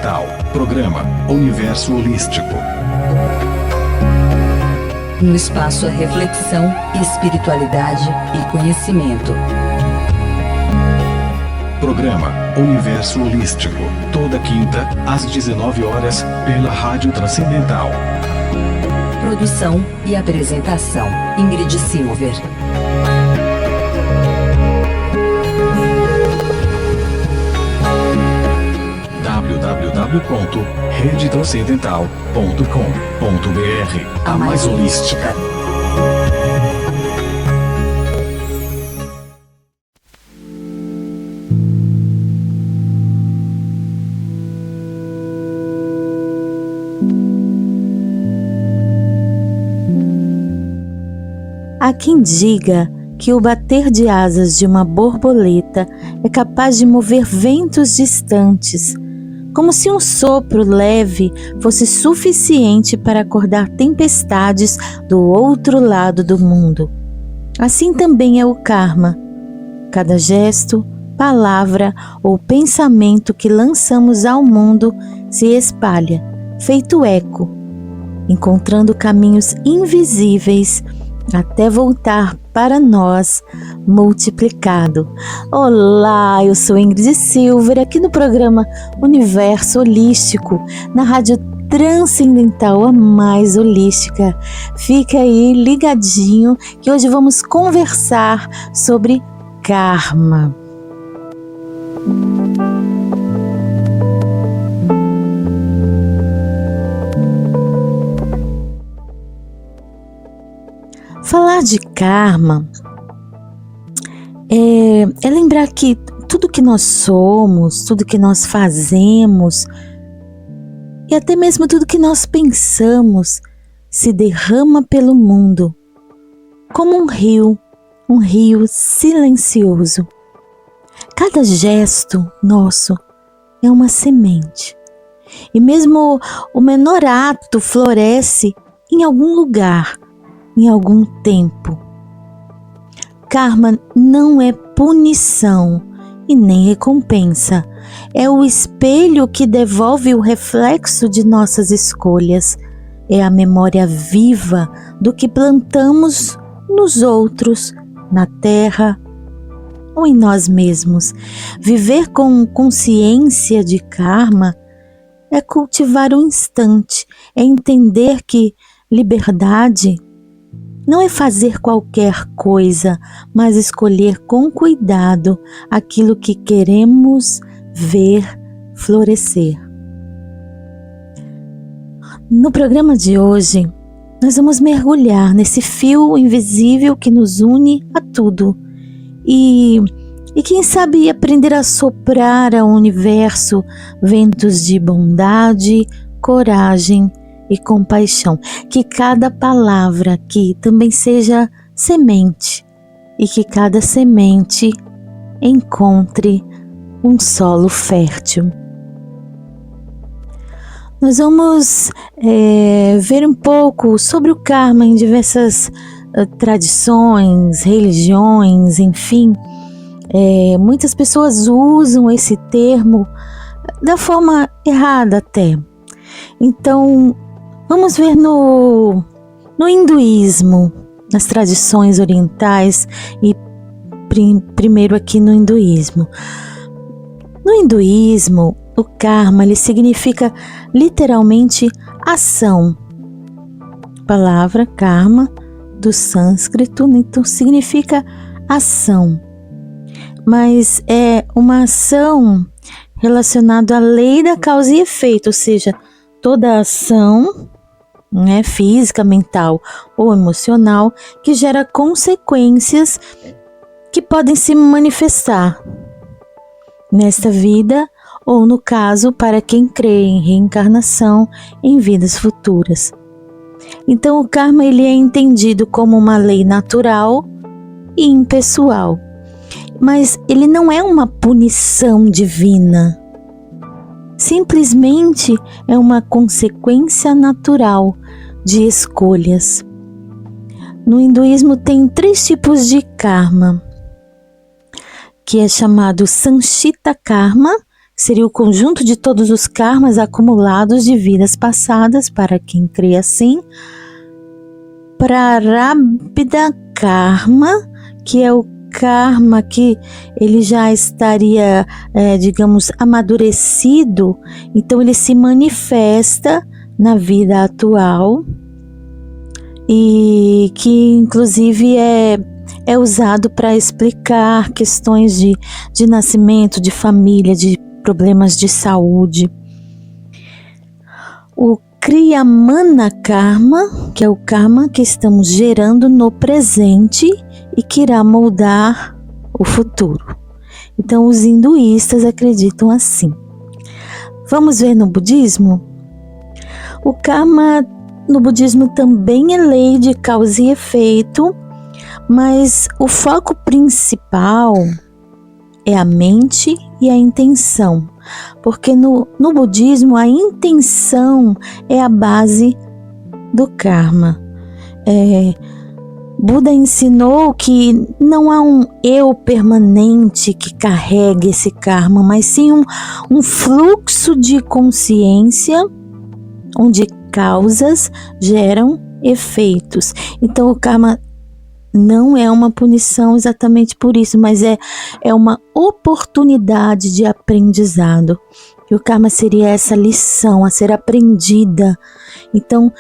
Transcendental. Programa Universo Holístico. Um espaço à reflexão, espiritualidade e conhecimento. Programa Universo Holístico. Toda quinta, às 19 horas, pela Rádio Transcendental. Produção e apresentação: Ingrid Silver. www.redetranscendental.com.br. A mais holística. Há quem diga que o bater de asas de uma borboleta é capaz de mover ventos distantes, como se um sopro leve fosse suficiente para acordar tempestades do outro lado do mundo. Assim também é o karma. Cada gesto, palavra ou pensamento que lançamos ao mundo se espalha, feito eco, encontrando caminhos invisíveis até voltar para nós multiplicado. Olá, eu sou Ingrid Silver, aqui no programa Universo Holístico, na Rádio Transcendental, a mais holística. Fica aí ligadinho que hoje vamos conversar sobre karma. Falar de karma é lembrar que tudo que nós somos, tudo que nós fazemos e até mesmo tudo que nós pensamos se derrama pelo mundo como um rio silencioso. Cada gesto nosso é uma semente e mesmo o menor ato floresce em algum lugar, em algum tempo. Karma não é punição e nem recompensa. É o espelho que devolve o reflexo de nossas escolhas. É a memória viva do que plantamos nos outros, na terra ou em nós mesmos. Viver com consciência de karma é cultivar o instante, é entender que liberdade não é fazer qualquer coisa, mas escolher com cuidado aquilo que queremos ver florescer. No programa de hoje, nós vamos mergulhar nesse fio invisível que nos une a tudo e quem sabe aprender a soprar ao universo ventos de bondade, coragem e compaixão, que cada palavra aqui também seja semente e que cada semente encontre um solo fértil. Nós vamos ver um pouco sobre o karma em diversas tradições, religiões, enfim. Muitas pessoas usam esse termo da forma errada até. Então, vamos ver no hinduísmo, nas tradições orientais e primeiro aqui no hinduísmo. No hinduísmo, o karma ele significa literalmente ação. A palavra karma do sânscrito então significa ação, mas é uma ação relacionada à lei da causa e efeito, ou seja, toda ação, física, mental ou emocional que gera consequências que podem se manifestar nesta vida ou, no caso, para quem crê em reencarnação em vidas futuras. Então, o karma ele é entendido como uma lei natural e impessoal, mas ele não é uma punição divina. Simplesmente é uma consequência natural de escolhas. No hinduísmo tem 3 tipos de karma, que é chamado Sanchita Karma, seria o conjunto de todos os karmas acumulados de vidas passadas, para quem crê assim. Prarabdha karma, que é o karma que ele já estaria, digamos, amadurecido, então ele se manifesta na vida atual e que inclusive é usado para explicar questões de nascimento, de família, de problemas de saúde. O Kriyamana Karma, que é o karma que estamos gerando no presente e que irá moldar o futuro. Então, os hinduístas acreditam assim. Vamos ver no budismo? O karma no budismo também é lei de causa e efeito, mas o foco principal é a mente e a intenção, porque no budismo a intenção é a base do karma. Buda ensinou que não há um eu permanente que carregue esse karma, mas sim um fluxo de consciência onde causas geram efeitos. Então o karma não é uma punição exatamente por isso, mas é uma oportunidade de aprendizado. E o karma seria essa lição a ser aprendida. Então,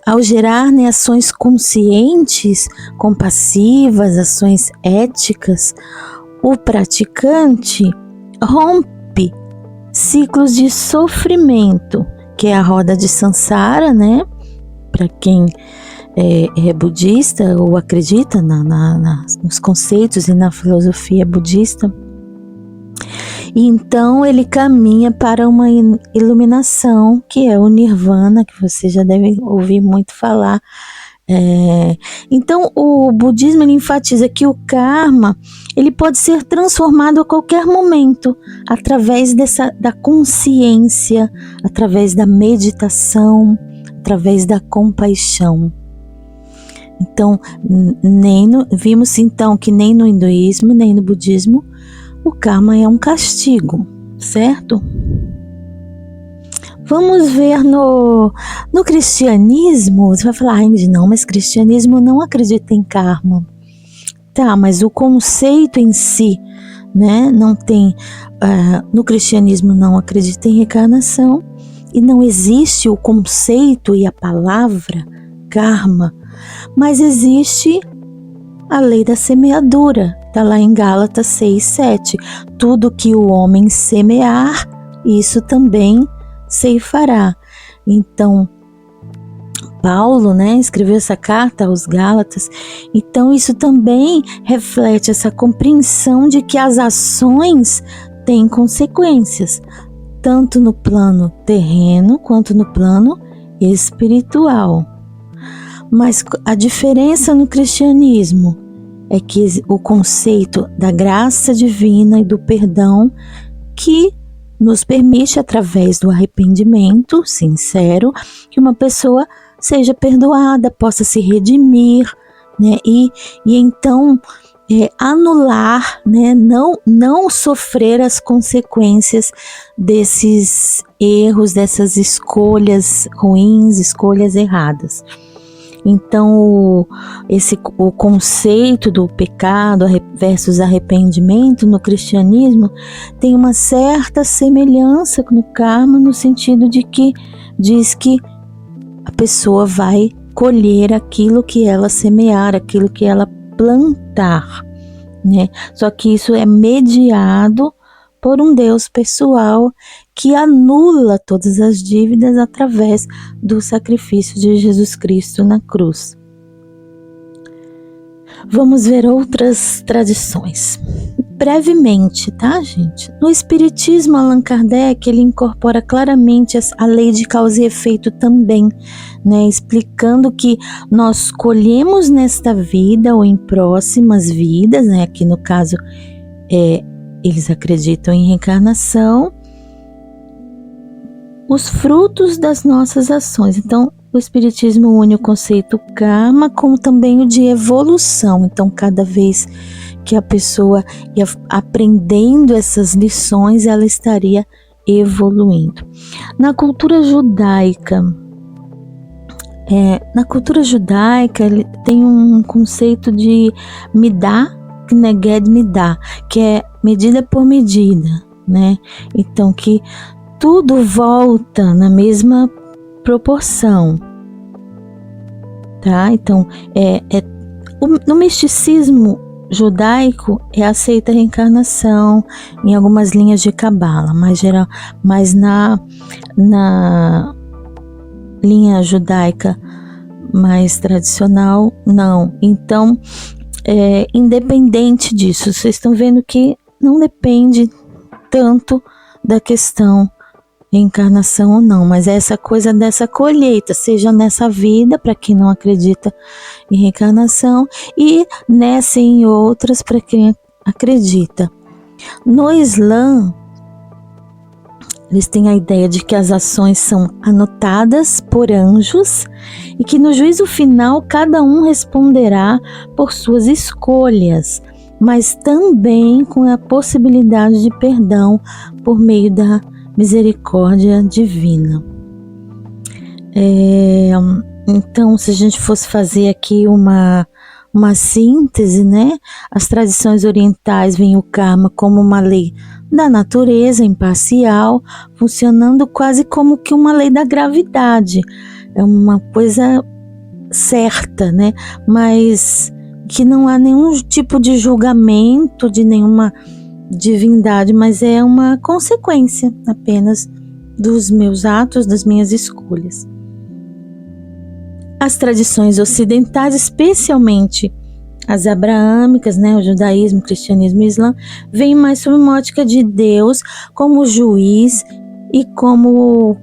ao gerar, né, ações conscientes, compassivas, ações éticas, o praticante rompe ciclos de sofrimento, que é a roda de Sansara, né? Para quem é budista ou acredita nos conceitos e na filosofia budista. E então ele caminha para uma iluminação, que é o Nirvana, que você já deve ouvir muito falar. Então o budismo ele enfatiza que o karma ele pode ser transformado a qualquer momento, através da consciência, através da meditação, através da compaixão. Então, vimos então que nem no hinduísmo, nem no budismo, o karma é um castigo, certo? Vamos ver no cristianismo. Você vai falar, Ingrid, não, mas cristianismo não acredita em karma. Tá, mas o conceito em si, né, não tem, no cristianismo não acredita em reencarnação, e não existe o conceito e a palavra karma, mas existe a lei da semeadura, está lá em Gálatas 6:7. Tudo que o homem semear, isso também ceifará. Então, Paulo, né, escreveu essa carta aos Gálatas. Então, isso também reflete essa compreensão de que as ações têm consequências, tanto no plano terreno quanto no plano espiritual. Mas a diferença no cristianismo é que o conceito da graça divina e do perdão que nos permite, através do arrependimento sincero, que uma pessoa seja perdoada, possa se redimir, né? E então anular, né? Não sofrer as consequências desses erros, dessas escolhas ruins, escolhas erradas. Então, o conceito do pecado versus arrependimento no cristianismo tem uma certa semelhança no karma, no sentido de que diz que a pessoa vai colher aquilo que ela semear, aquilo que ela plantar, né? Só que isso é mediado por um Deus pessoal que anula todas as dívidas através do sacrifício de Jesus Cristo na cruz. Vamos ver outras tradições. Brevemente, tá, gente? No Espiritismo, Allan Kardec, ele incorpora claramente a lei de causa e efeito também, né? Explicando que nós colhemos nesta vida ou em próximas vidas, né? Aqui no caso, eles acreditam em reencarnação, os frutos das nossas ações. Então, o Espiritismo une o conceito karma como também o de evolução. Então, cada vez que a pessoa ia aprendendo essas lições, ela estaria evoluindo. Na cultura judaica, ele tem um conceito de midah kneged midah, que é medida por medida, né? Então, que tudo volta na mesma proporção, tá? Então, no misticismo judaico é aceita a reencarnação em algumas linhas de cabala, mas na linha judaica mais tradicional, não. Então, independente disso, vocês estão vendo que não depende tanto da questão reencarnação ou não, mas é essa coisa dessa colheita, seja nessa vida, para quem não acredita em reencarnação, e nessa e em outras, para quem acredita. No Islã, eles têm a ideia de que as ações são anotadas por anjos e que no juízo final cada um responderá por suas escolhas, mas também com a possibilidade de perdão por meio da misericórdia divina. Então, se a gente fosse fazer aqui uma síntese, né? As tradições orientais veem o karma como uma lei da natureza imparcial, funcionando quase como que uma lei da gravidade. É uma coisa certa, né? Mas que não há nenhum tipo de julgamento de nenhuma divindade, mas é uma consequência apenas dos meus atos, das minhas escolhas. As tradições ocidentais, especialmente as abraâmicas, né, o judaísmo, o cristianismo e o islã, veem mais sob uma ótica de Deus como juiz e como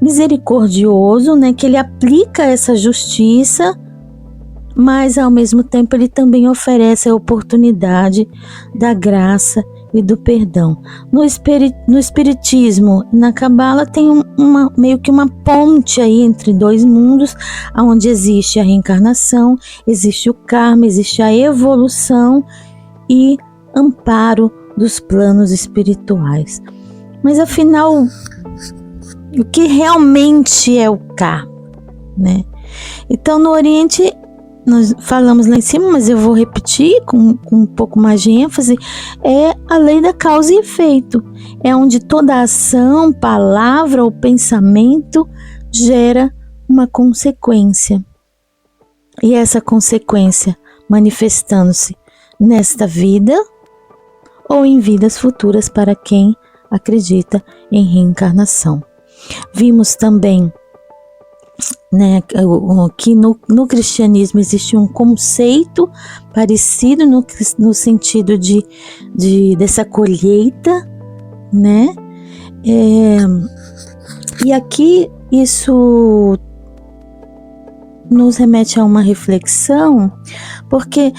misericordioso, né, que ele aplica essa justiça, mas ao mesmo tempo ele também oferece a oportunidade da graça e do perdão. No espiritismo e na cabala tem meio que uma ponte aí entre dois mundos, onde existe a reencarnação, existe o karma, existe a evolução e amparo dos planos espirituais. Mas afinal, o que realmente é o karma, né? Então, no Oriente, nós falamos lá em cima, mas eu vou repetir com um pouco mais de ênfase, é a lei da causa e efeito. É onde toda ação, palavra ou pensamento gera uma consequência. E essa consequência manifestando-se nesta vida ou em vidas futuras para quem acredita em reencarnação. Vimos também, né, que no cristianismo existe um conceito parecido no sentido dessa colheita, né? E aqui isso nos remete a uma reflexão, porque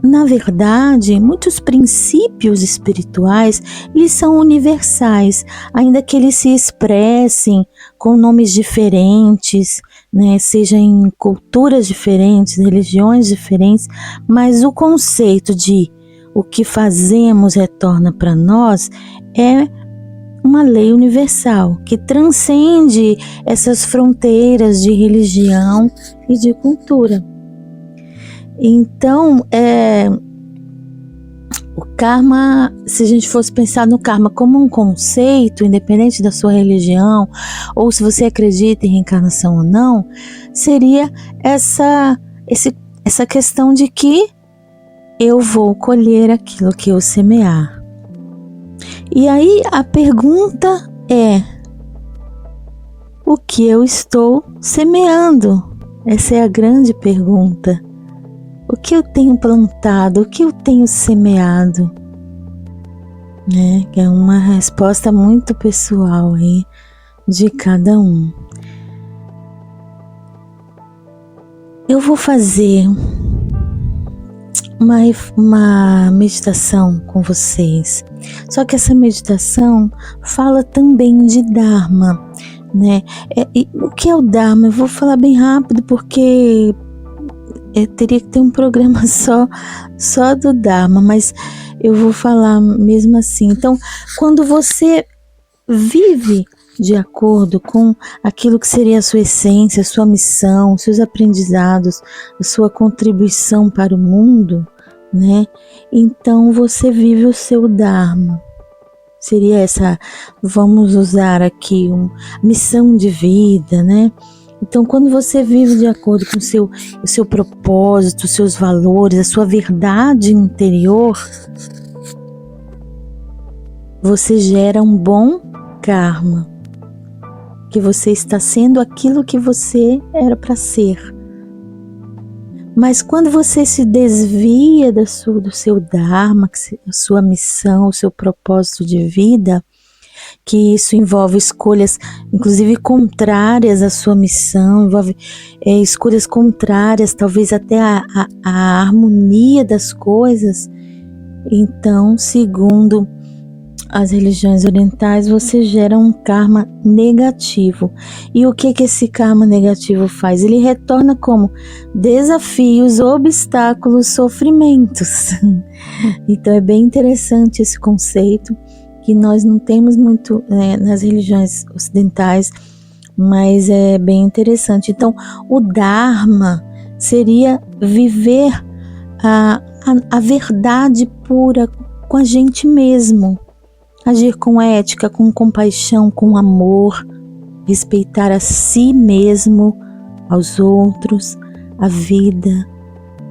na verdade muitos princípios espirituais eles são universais, ainda que eles se expressem com nomes diferentes, né, seja em culturas diferentes, religiões diferentes, mas o conceito de o que fazemos retorna para nós é uma lei universal que transcende essas fronteiras de religião e de cultura. Então, o karma, se a gente fosse pensar no karma como um conceito, independente da sua religião, ou se você acredita em reencarnação ou não, seria essa questão de que eu vou colher aquilo que eu semear. E aí a pergunta é: o que eu estou semeando? Essa é a grande pergunta. O que eu tenho plantado? O que eu tenho semeado? Né? Que é uma resposta muito pessoal aí de cada um. Eu vou fazer uma meditação com vocês. Só que essa meditação fala também de Dharma, né? E o que é o Dharma? Eu vou falar bem rápido porque teria que ter um programa só do Dharma, mas eu vou falar mesmo assim. Então, quando você vive de acordo com aquilo que seria a sua essência, a sua missão, seus aprendizados, a sua contribuição para o mundo, né? Então você vive o seu Dharma. Seria essa, vamos usar aqui, missão de vida, né? Então, quando você vive de acordo com o seu propósito, os seus valores, a sua verdade interior, você gera um bom karma, que você está sendo aquilo que você era para ser. Mas quando você se desvia do seu Dharma, a sua missão, o seu propósito de vida, que isso envolve escolhas, inclusive contrárias à sua missão, envolve escolhas contrárias, talvez até a harmonia das coisas. Então, segundo as religiões orientais, você gera um karma negativo. E o que esse karma negativo faz? Ele retorna como desafios, obstáculos, sofrimentos. Então é bem interessante esse conceito, que nós não temos muito nas religiões ocidentais, mas é bem interessante. Então, o Dharma seria viver a verdade pura com a gente mesmo. Agir com ética, com compaixão, com amor, respeitar a si mesmo, aos outros, a vida,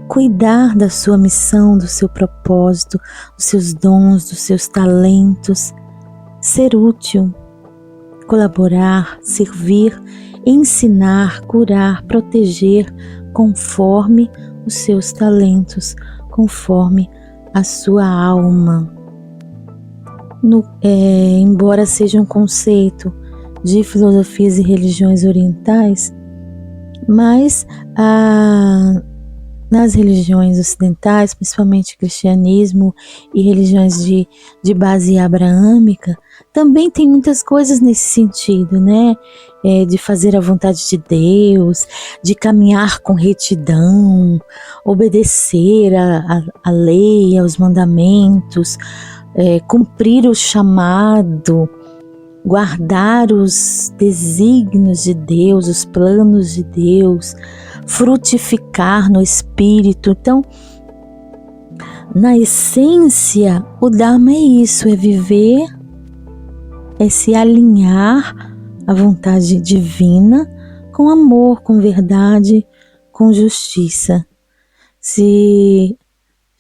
cuidar da sua missão, do seu propósito, dos seus dons, dos seus talentos, ser útil, colaborar, servir, ensinar, curar, proteger, conforme os seus talentos, conforme a sua alma. Embora seja um conceito de filosofias e religiões orientais, mas nas religiões ocidentais, principalmente cristianismo e religiões de base abraâmica, também tem muitas coisas nesse sentido, né? De fazer a vontade de Deus, de caminhar com retidão, obedecer a lei, aos mandamentos, cumprir o chamado, guardar os desígnios de Deus, os planos de Deus, frutificar no Espírito. Então, na essência, o Dharma é isso, é viver, é se alinhar à vontade divina com amor, com verdade, com justiça. Se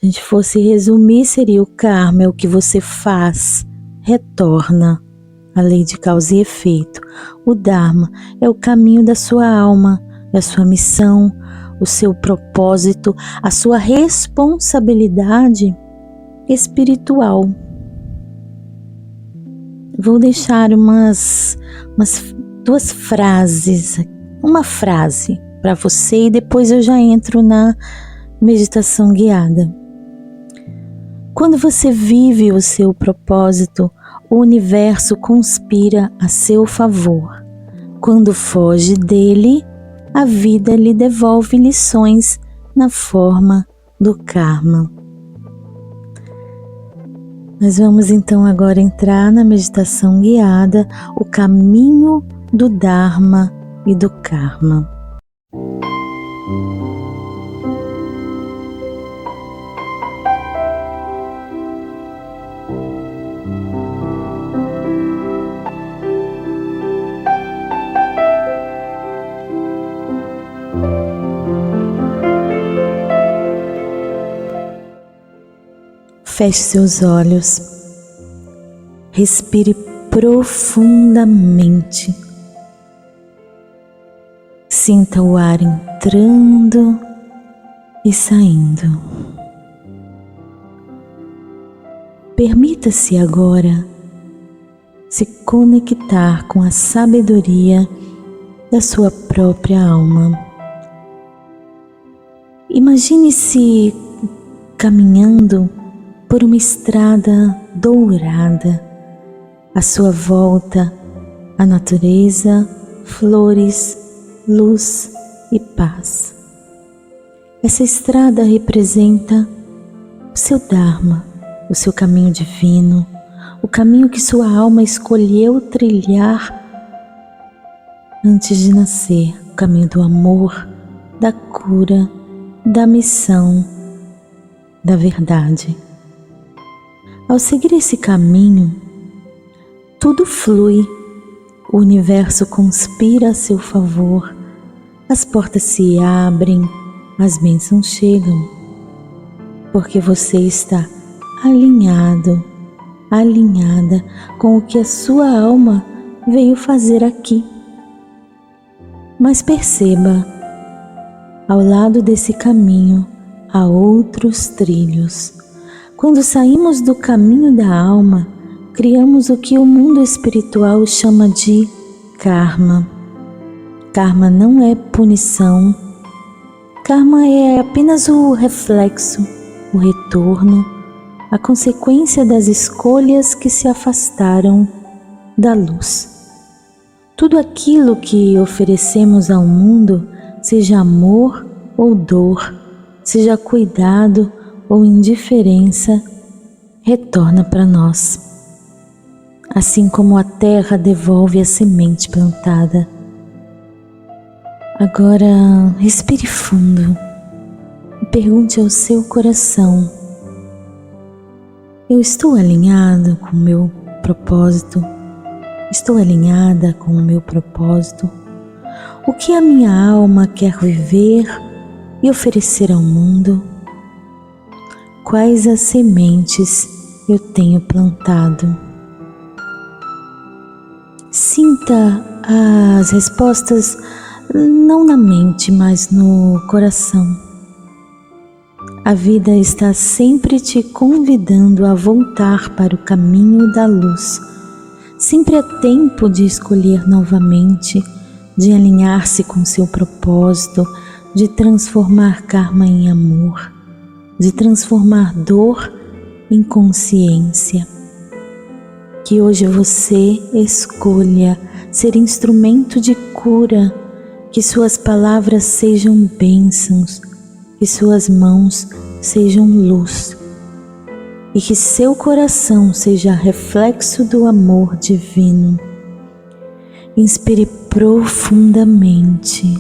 a gente fosse resumir, seria o karma, é o que você faz, retorna, a lei de causa e efeito. O Dharma é o caminho da sua alma, é a sua missão, o seu propósito, a sua responsabilidade espiritual. Vou deixar umas duas frases, uma frase para você e depois eu já entro na meditação guiada. Quando você vive o seu propósito, o universo conspira a seu favor. Quando foge dele, a vida lhe devolve lições na forma do karma. Nós vamos então agora entrar na meditação guiada, o caminho do Dharma e do Karma. Feche seus olhos, respire profundamente, sinta o ar entrando e saindo. Permita-se agora se conectar com a sabedoria da sua própria alma. Imagine-se caminhando por uma estrada dourada, à sua volta a natureza, flores, luz e paz. Essa estrada representa o seu Dharma, o seu caminho divino, o caminho que sua alma escolheu trilhar antes de nascer, o caminho do amor, da cura, da missão, da verdade. Ao seguir esse caminho, tudo flui, o universo conspira a seu favor, as portas se abrem, as bênçãos chegam, porque você está alinhado, alinhada com o que a sua alma veio fazer aqui. Mas perceba, ao lado desse caminho há outros trilhos. Quando saímos do caminho da alma, criamos o que o mundo espiritual chama de karma. Karma não é punição. Karma é apenas o reflexo, o retorno, a consequência das escolhas que se afastaram da luz. Tudo aquilo que oferecemos ao mundo, seja amor ou dor, seja cuidado ou indiferença, retorna para nós. Assim como a terra devolve a semente plantada. Agora, respire fundo e pergunte ao seu coração: eu estou alinhado com o meu propósito? Estou alinhada com o meu propósito? O que a minha alma quer viver e oferecer ao mundo? Quais as sementes eu tenho plantado? Sinta as respostas não na mente, mas no coração. A vida está sempre te convidando a voltar para o caminho da luz. Sempre é tempo de escolher novamente, de alinhar-se com seu propósito, de transformar karma em amor, de transformar dor em consciência. Que hoje você escolha ser instrumento de cura, que suas palavras sejam bênçãos, que suas mãos sejam luz e que seu coração seja reflexo do amor divino. Inspire profundamente.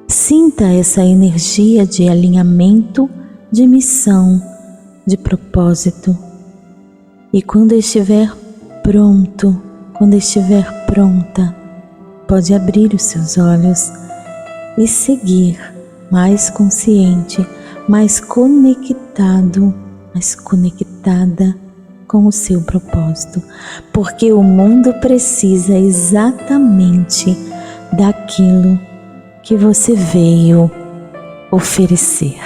Sinta essa energia de alinhamento, de missão, de propósito. E quando estiver pronto, quando estiver pronta, pode abrir os seus olhos e seguir mais consciente, mais conectado, mais conectada com o seu propósito, porque o mundo precisa exatamente daquilo que você veio oferecer.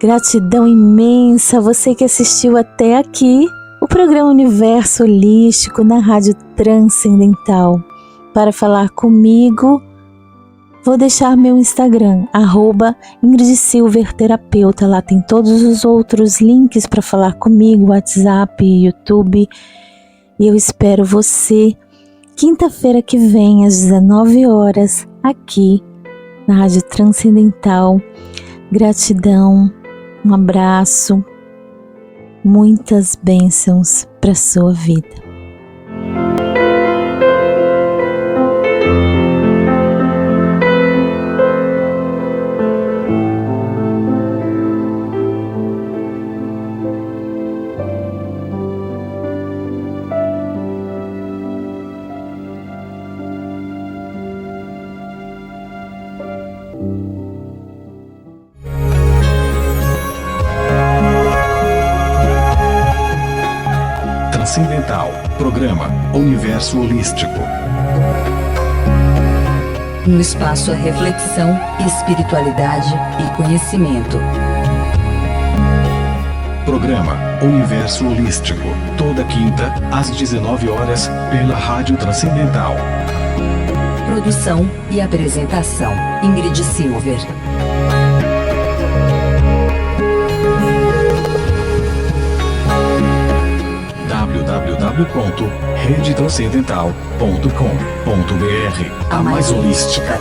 Gratidão imensa a você que assistiu até aqui o programa Universo Holístico na Rádio Transcendental. Para falar comigo, vou deixar meu Instagram, @IngridSilverTerapeuta. Lá tem todos os outros links para falar comigo, WhatsApp, YouTube. E eu espero você quinta-feira que vem, às 19 horas, aqui na Rádio Transcendental. Gratidão. Um abraço, muitas bênçãos para a sua vida. Transcendental, programa Universo Holístico. Um espaço à reflexão, espiritualidade e conhecimento. Programa Universo Holístico, toda quinta, às 19 horas, pela Rádio Transcendental. Produção e apresentação: Ingrid Silver. www.redetranscendental.com.br. A mais holística